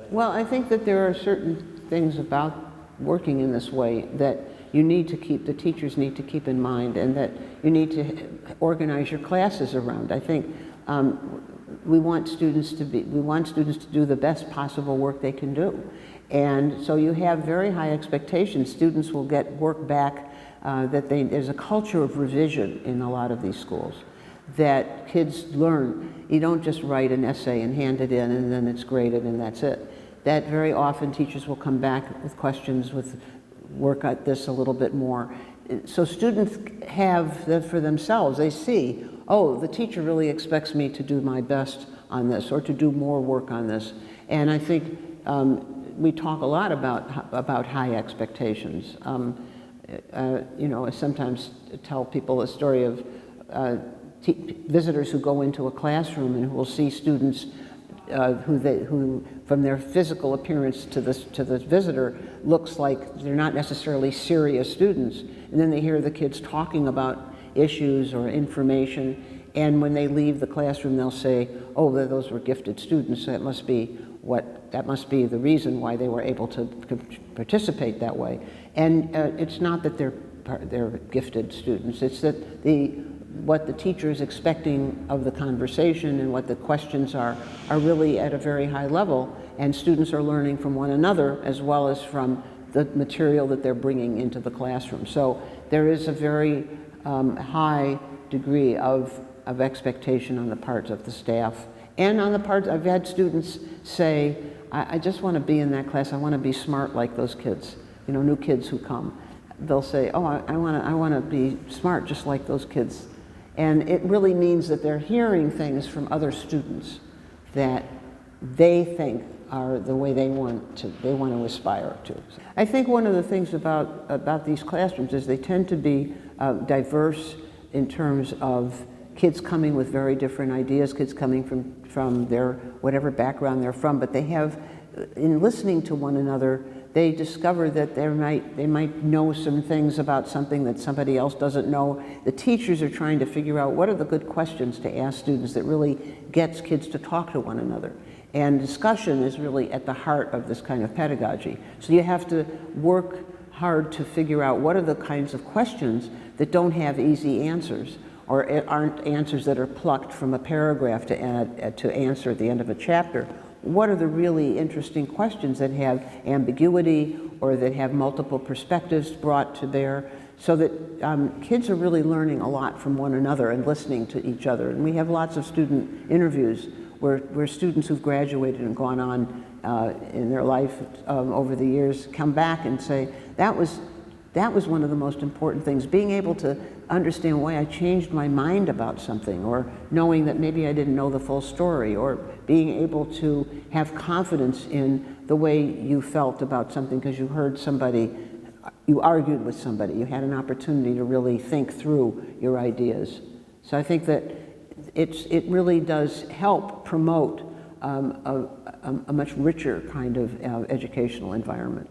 Well, I think that there are certain things about working in this way that you need to keep, the teachers need to keep in mind, and that you need to organize your classes around. I think we want students to do the best possible work they can do. And so you have very high expectations. Students will get work back, there's a culture of revision in a lot of these schools, that kids learn. You don't just write an essay and hand it in and then it's graded and that's it. That very often teachers will come back with questions, with work at this a little bit more. So students have that for themselves. They see, oh, the teacher really expects me to do my best on this or to do more work on this. And I think we talk a lot about high expectations. You know, I sometimes tell people a story of visitors who go into a classroom and who will see students who from their physical appearance to the visitor looks like they're not necessarily serious students, and then they hear the kids talking about issues or information, and when they leave the classroom they'll say, oh, those were gifted students, so that must be the reason why they were able to participate that way. And it's not that they're gifted students, it's that what the teacher is expecting of the conversation and what the questions are really at a very high level, and students are learning from one another as well as from the material that they're bringing into the classroom. So there is a very high degree of expectation on the part of the staff, and on the part, I've had students say, I just want to be in that class, I want to be smart like those kids, you know, new kids who come. They'll say, oh, I want to be smart just like those kids. And it really means that they're hearing things from other students that they think are the way they want to aspire to. I think one of the things about these classrooms is they tend to be diverse in terms of kids coming with very different ideas, kids coming from their whatever background they're from, but they have, in listening to one another, they discover that they might know some things about something that somebody else doesn't know. The teachers are trying to figure out what are the good questions to ask students that really gets kids to talk to one another. And discussion is really at the heart of this kind of pedagogy. So you have to work hard to figure out what are the kinds of questions that don't have easy answers, or aren't answers that are plucked from a paragraph to answer at the end of a chapter. What are the really interesting questions that have ambiguity or that have multiple perspectives brought to bear, so that kids are really learning a lot from one another and listening to each other. And we have lots of student interviews where students who've graduated and gone on in their life over the years come back and say, that was one of the most important things, being able to understand why I changed my mind about something, or knowing that maybe I didn't know the full story, or being able to have confidence in the way you felt about something because you heard somebody, you argued with somebody, you had an opportunity to really think through your ideas. So I think that it really does help promote a much richer kind of educational environment.